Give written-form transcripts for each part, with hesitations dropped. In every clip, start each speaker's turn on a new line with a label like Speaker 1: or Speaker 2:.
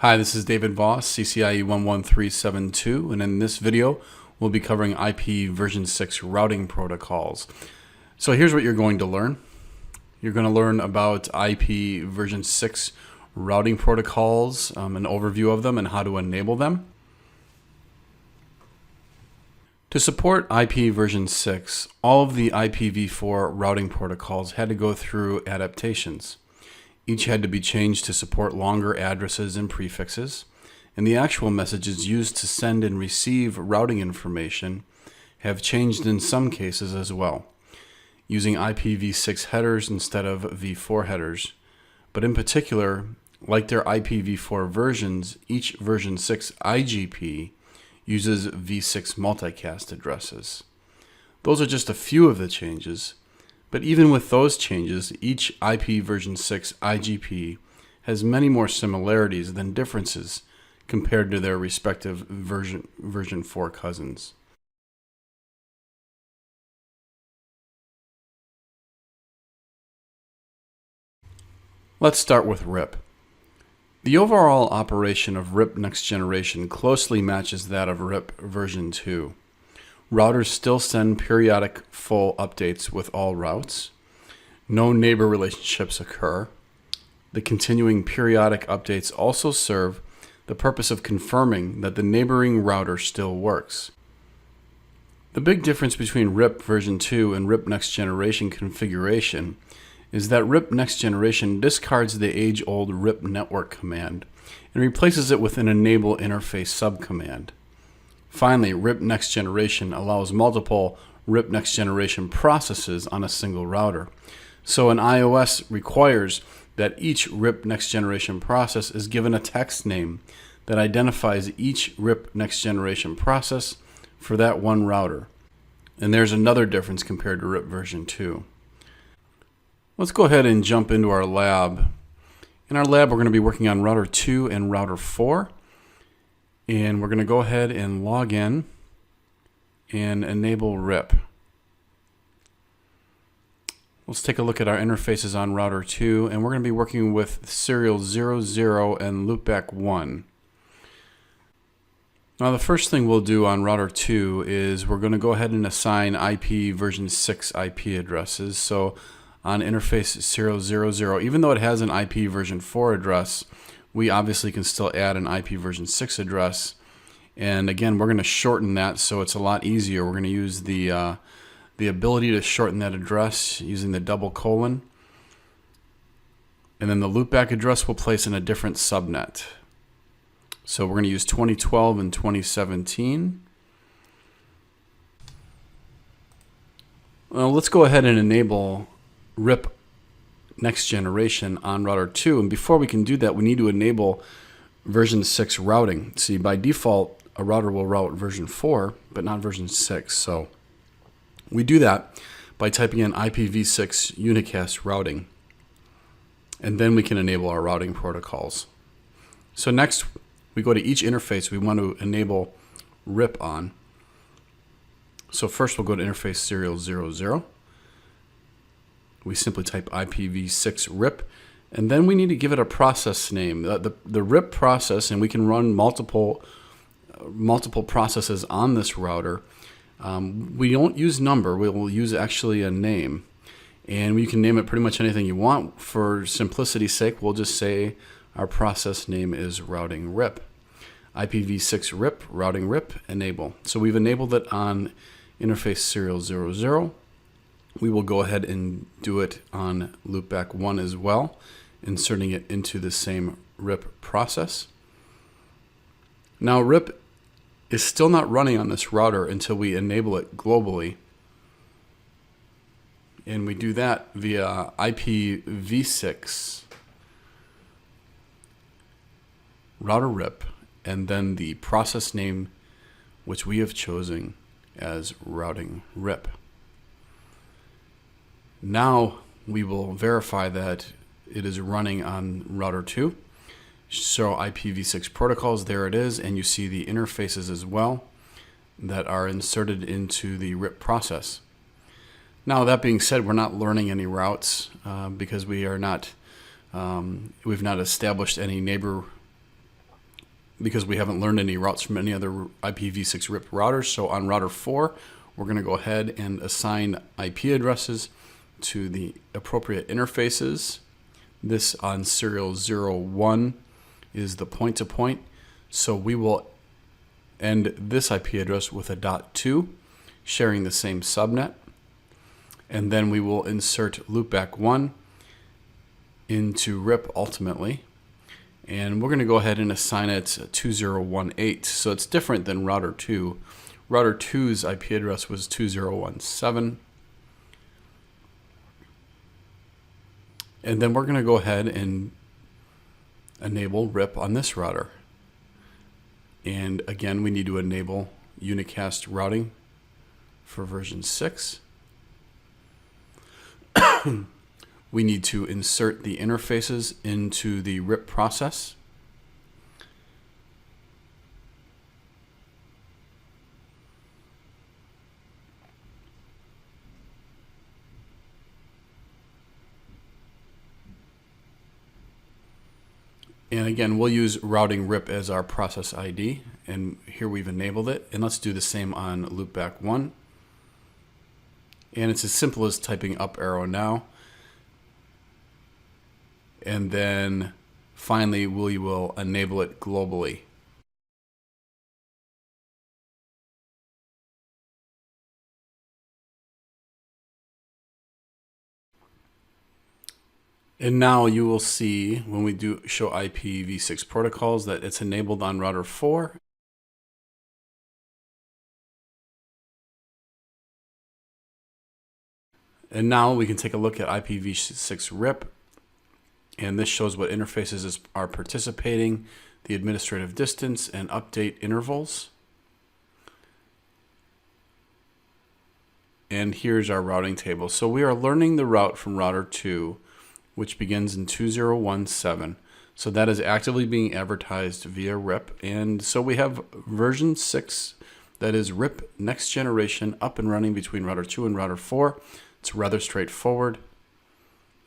Speaker 1: Hi, this is David Voss, CCIE 11372, and in this video we'll be covering IP version 6 routing protocols. So here's what you're going to learn. You're going to learn about IP version 6 routing protocols, an overview of them and how to enable them. To support IP version 6, all of the IPv4 routing protocols had to go through adaptations. Each had to be changed to support longer addresses and prefixes, and the actual messages used to send and receive routing information have changed in some cases as well, using IPv6 headers instead of v4 headers. But in particular, like their IPv4 versions, each version 6 IGP uses v6 multicast addresses. Those are just a few of the changes. But even with those changes, each IP version 6 IGP has many more similarities than differences compared to their respective version 4 cousins. Let's start with RIP. The overall operation of RIP Next Generation closely matches that of RIP version 2. Routers still send periodic full updates with all routes. No neighbor relationships occur. The continuing periodic updates also serve the purpose of confirming that the neighboring router still works. The big difference between RIP version 2 and RIP Next Generation configuration is that RIP Next Generation discards the age-old RIP network command and replaces it with an enable interface subcommand. Finally, RIP Next Generation allows multiple RIP Next Generation processes on a single router. So an iOS requires that each RIP Next Generation process is given a text name that identifies each RIP Next Generation process for that one router. And there's another difference compared to RIP version 2. Let's go ahead and jump into our lab. In our lab, we're going to be working on router 2 and router 4. And we're going to go ahead and log in and enable RIP. Let's take a look at our interfaces on router 2, and we're going to be working with serial 00 and loopback 1. Now the first thing we'll do on router 2 is we're going to go ahead and assign IP version 6 IP addresses. So on interface serial 00, even though it has an IP version 4 address, we obviously can still add an IP version 6 address. And again, we're going to shorten that so it's a lot easier. We're going to use the ability to shorten that address using the double colon. And then the loopback address we'll place in a different subnet. So we're going to use 2012 and 2017. Well, let's go ahead and enable RIP Next Generation on router 2, and before we can do that, we need to enable version 6 routing. See, by default, a router will route version 4, but not version 6. So we do that by typing in IPv6 unicast routing, and then we can enable our routing protocols. So next, we go to each interface we want to enable RIP on. So first, we'll go to interface serial 00. We simply type IPv6 RIP, and then we need to give it a process name. The RIP process, and we can run multiple processes on this router. We don't use number, we will use actually a name. And you can name it pretty much anything you want. For simplicity's sake, we'll just say our process name is routing RIP. IPv6 RIP, routing RIP, enable. So we've enabled it on interface serial 00. We will go ahead and do it on loopback 1 as well, inserting it into the same RIP process. Now RIP is still not running on this router until we enable it globally. And we do that via IPv6 router RIP, and then the process name which we have chosen as routing RIP. Now we will verify that it is running on router 2. So IPv6 protocols, there it is, and you see the interfaces as well that are inserted into the RIP process. Now that being said, we're not learning any routes because we are not, we've not established any neighbor because we haven't learned any routes from any other IPv6 RIP routers. So on router 4, we're going to go ahead and assign IP addresses to the appropriate interfaces. This on serial 01 is the point-to-point. So we will end this IP address with a .2, sharing the same subnet. And then we will insert loopback 1 into RIP ultimately. And we're going to go ahead and assign it 2018. So it's different than router 2. Router 2's IP address was 2017. And then we're going to go ahead and enable RIP on this router. And again, we need to enable unicast routing for version 6. We need to insert the interfaces into the RIP process. And again, we'll use routing RIP as our process ID. And here we've enabled it. And let's do the same on loopback 1. And it's as simple as typing up arrow now. And then finally, we will enable it globally. And now you will see when we do show IPv6 protocols that it's enabled on router 4. And now we can take a look at IPv6 RIP. And this shows what interfaces are participating, the administrative distance, and update intervals. And here's our routing table. So we are learning the route from router 2, which begins in 2017. So that is actively being advertised via RIP. And so we have version 6, that is RIP next generation, up and running between router 2 and router 4. It's rather straightforward.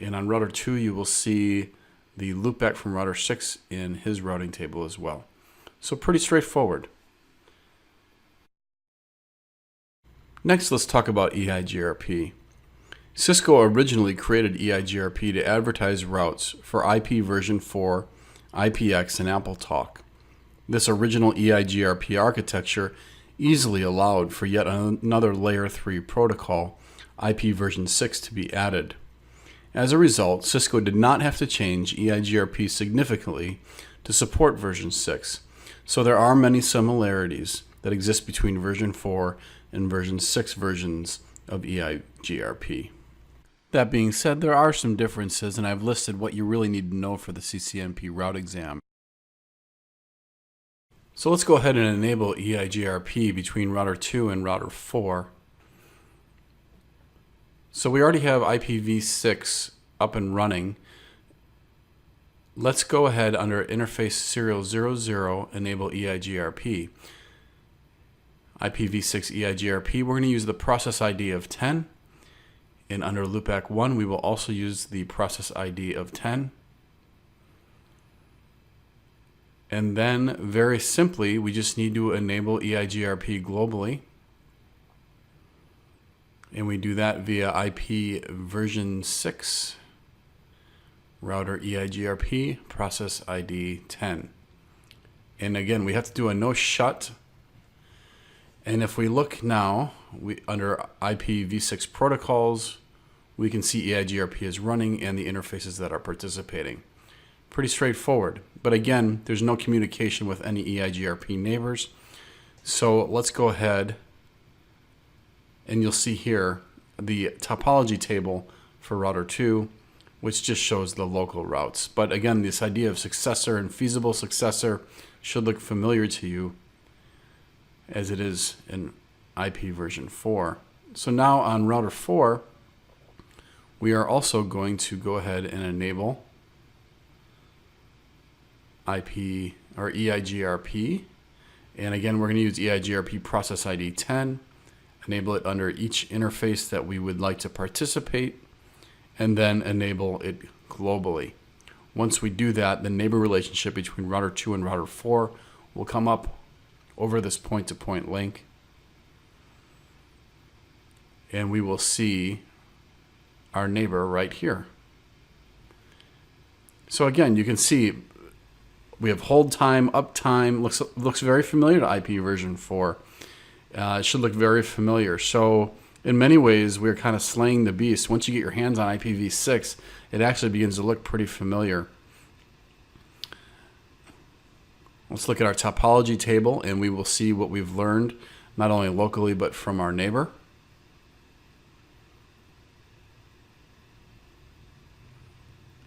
Speaker 1: And on router 2, you will see the loopback from router 6 in his routing table as well. So pretty straightforward. Next, let's talk about EIGRP. Cisco originally created EIGRP to advertise routes for IP version 4, IPX, and AppleTalk. This original EIGRP architecture easily allowed for yet another layer 3 protocol, IP version 6, to be added. As a result, Cisco did not have to change EIGRP significantly to support version 6. So there are many similarities that exist between version 4 and version 6 versions of EIGRP. That being said, there are some differences, and I've listed what you really need to know for the CCNP route exam. So let's go ahead and enable EIGRP between router 2 and router 4. So we already have IPv6 up and running. Let's go ahead under interface serial 00, enable EIGRP. IPv6 EIGRP, we're going to use the process ID of 10. And under loopback 1, we will also use the process ID of 10. And then very simply, we just need to enable EIGRP globally. And we do that via IP version 6, router EIGRP, process ID 10. And again, we have to do a no shut. And if we look now, under IPv6 protocols, we can see EIGRP is running and the interfaces that are participating. Pretty straightforward. But again, there's no communication with any EIGRP neighbors. So let's go ahead. And you'll see here the topology table for router 2, which just shows the local routes. But again, this idea of successor and feasible successor should look familiar to you as it is in IP version 4. So now on router 4, we are also going to go ahead and enable IP or EIGRP. And again, we're going to use EIGRP process ID 10. Enable it under each interface that we would like to participate, and then enable it globally. Once we do that, the neighbor relationship between router 2 and router 4 We'll come up over this point-to-point link, and we will see our neighbor right here. So again, you can see we have hold time, uptime. Looks very familiar to IP version 4. It should look very familiar. So in many ways, we're kind of slaying the beast. Once you get your hands on IPv6, it actually begins to look pretty familiar. Let's look at our topology table, and we will see what we've learned, not only locally, but from our neighbor.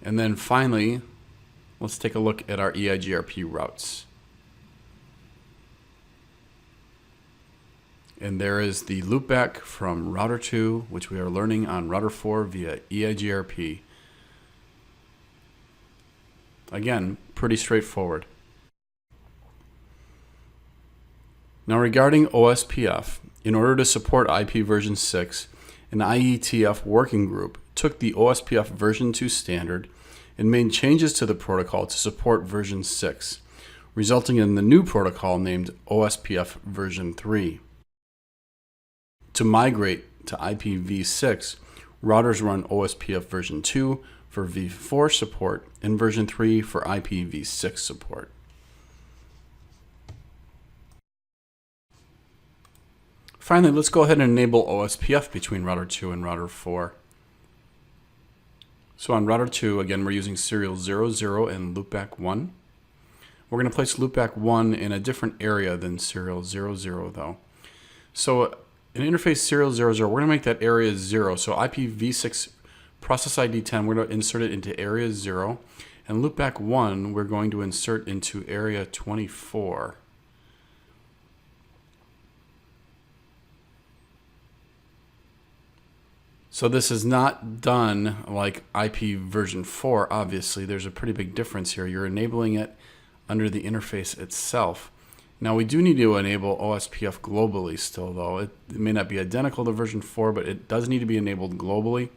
Speaker 1: And then finally, let's take a look at our EIGRP routes. And there is the loopback from router 2, which we are learning on router 4 via EIGRP. Again, pretty straightforward. Now regarding OSPF, in order to support IP version 6, an IETF working group took the OSPF version 2 standard and made changes to the protocol to support version 6, resulting in the new protocol named OSPF version 3. To migrate to IPv6, routers run OSPF version 2 for v4 support and version 3 for IPv6 support. Finally, let's go ahead and enable OSPF between router 2 and router 4. So on router 2, again, we're using serial 00 and loopback 1. We're going to place loopback 1 in a different area than serial 00 though. So in interface serial 00, we're going to make that area 0. So IPv6 process ID 10, we're going to insert it into area 0. And loopback 1, we're going to insert into area 24. So this is not done like IP version 4, obviously. There's a pretty big difference here. You're enabling it under the interface itself. Now we do need to enable OSPF globally still though. It may not be identical to version 4, but it does need to be enabled globally.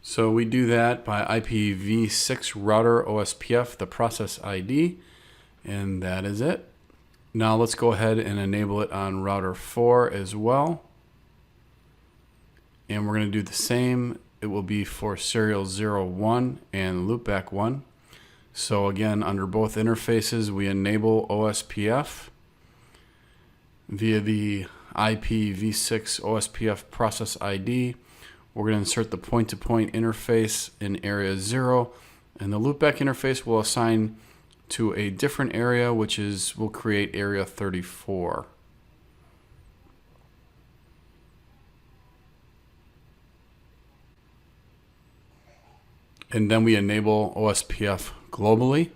Speaker 1: So we do that by IPv6 router OSPF, the process ID, and that is it. Now let's go ahead and enable it on router 4 as well. And we're going to do the same. It will be for serial 01 and loopback 1. So again, under both interfaces, we enable OSPF via the IPv6 OSPF process ID. We're going to insert the point-to-point interface in area 0, and the loopback interface will assign to a different area, which is, we'll create area 34. And then we enable OSPF globally.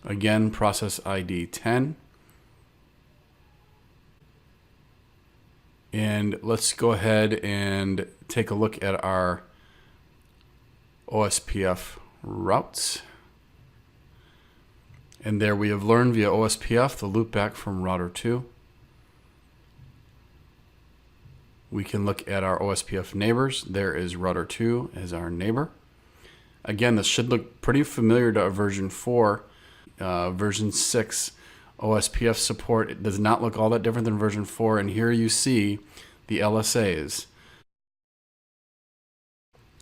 Speaker 1: Again, process ID 10. And let's go ahead and take a look at our OSPF routes. And there we have learned via OSPF the loopback from router 2. We can look at our OSPF neighbors. There is router 2 as our neighbor. Again, this should look pretty familiar to version 4. Version 6 OSPF support, it does not look all that different than version 4. And here you see the LSAs.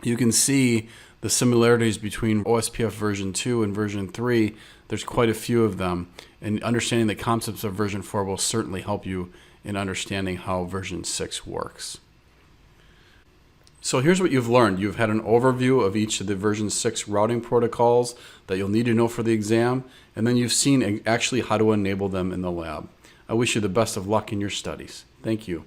Speaker 1: You can see the similarities between OSPF version 2 and version 3. There's quite a few of them. And understanding the concepts of version 4 will certainly help you in understanding how version 6 works. So here's what you've learned. You've had an overview of each of the version 6 routing protocols that you'll need to know for the exam, and then you've seen actually how to enable them in the lab. I wish you the best of luck in your studies. Thank you.